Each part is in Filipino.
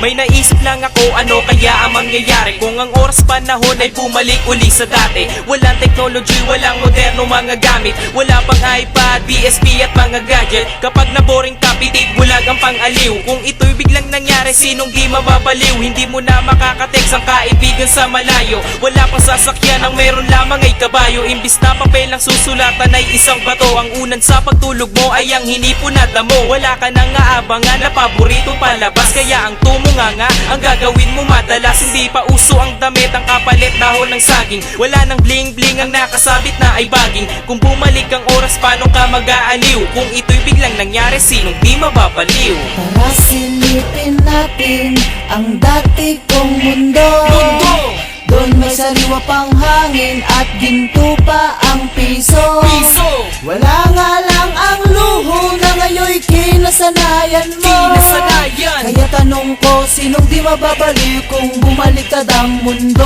May naisip lang ako, ano kaya ang mangyayari kung ang oras panahon ay bumalik uli sa dati. Walang technology, walang moderno mga gamit, wala pang iPad, PSP at mga gadget. Kapag naboring ka, pitig bulag ang pang-aliw. Kung ito'y biglang nangyari, sinong di mababaliw? Hindi mo na makakatext ang kaibigan sa malayo. Wala pang sasakyan, ang meron lamang ay kabayo. Imbis na papel ang susulatan ay isang bato. Ang unan sa pagtulog mo ay ang hinipon na damo. Wala ka nang aabangan na paborito palabas, kaya ang tumunga nga ang gagawin mo madalas. Hindi pa uso ang damit, ang kapalit dahon ng saging. Wala nang bling bling, ang nakasabit na ay baging. Kung bumalik ang oras, paano ka mag-aaliw? Kung ito'y biglang nangyari, sinong di mababaliw? Tara silipin natin ang dati kong mundo. Doon may sariwa pang hangin at ginto pa ang piso. Wala nga lang ang luho na ngayon kinasanayan mo. Kaya tanong ko, sinong di mababaliw kung bumaliktad ang mundo?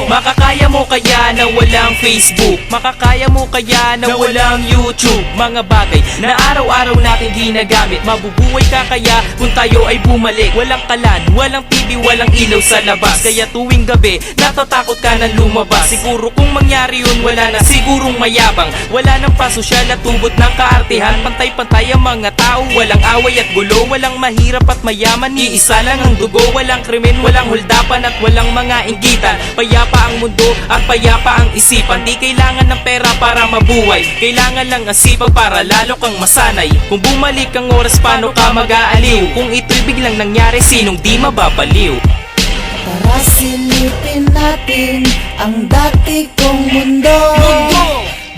Makakaya mo kaya na walang Facebook? Makakaya mo kaya na walang YouTube? Mga bagay na araw-araw natin ginagamit. Mabubuhay ka kaya kung tayo ay bumalik? Walang kalan, walang TV, walang ilaw sa labas. Kaya tuwing gabi, natatakot ka na lumabas. Siguro kung mangyari yun, wala na sigurong mayabang. Wala nang pasosyal at tubot ng kaartihan. Pantay-pantay ang mga tao, walang away at gulo. Walang mahirap at mayaman, iisa lang ang dugo. Walang krimen, walang huldapan at walang mga inggitan. Payapa ang mundo at payapa ang isipan. Di kailangan ng pera para mabuhay, kailangan lang ang sipag para lalo kang masanay. Kung bumalik ang oras, paano ka mag-aaliw? Kung ito'y biglang nangyari, sinong di mababaliw? Tara silipin natin ang dati kong mundo.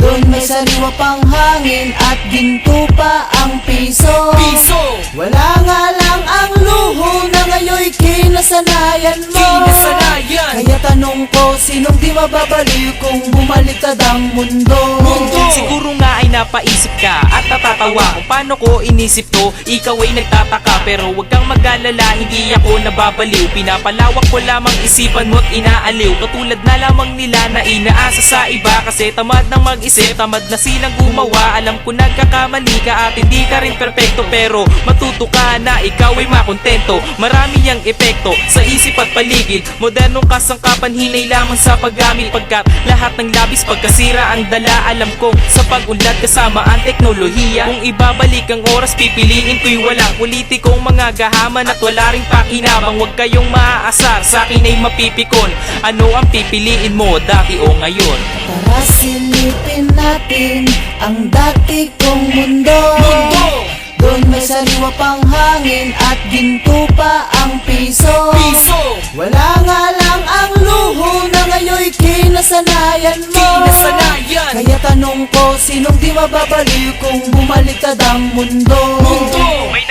Doon may sariwa pang hangin at ginto pa ang piso. Wala nga lang ang luho na ngayon kinasanayan mo. Kaya tanong ko, sinong di mababaliw kung bumaliktad ang mundo? Siguro nga ay napaisip ka at natatawa kung paano ko inisip to. Ikaw ay nagtataka, pero wag kang mag-alala, hindi ako nababaliw. Pinapalawak ko lamang isipan mo't inaaliw. Katulad na lamang nila na inaasa sa iba, kasi tamad ng mag-isip, tamad na silang gumawa. Alam ko nagkakamali ka at hindi ka rin perpekto, pero matuto ka na ikaw ay makontento. Marami ang epekto sa isip at paligid. Modernong kasangkapan, hinay lamang sa paggamit, pagkat lahat ng labis pagkasira ang dala. Alam kong sa pag-unlad kasama ang teknolohiya. Kung ibabalik ang oras, pipiliin ko'y walang politikong mga gahaman at wala ring pakinabang. Huwag kayong maaasar, sa akin ay mapipikon. Ano ang pipiliin mo, dati o ngayon? Tara silipin natin ang dati kong mundo. Doon may sariwa pang hangin at ginto pa ang piso. Wala nga lang ang luho na ngayon kinasanayan mo. Kaya tanong ko, sinong di mababaliw kung bumaliktad ang mundo? May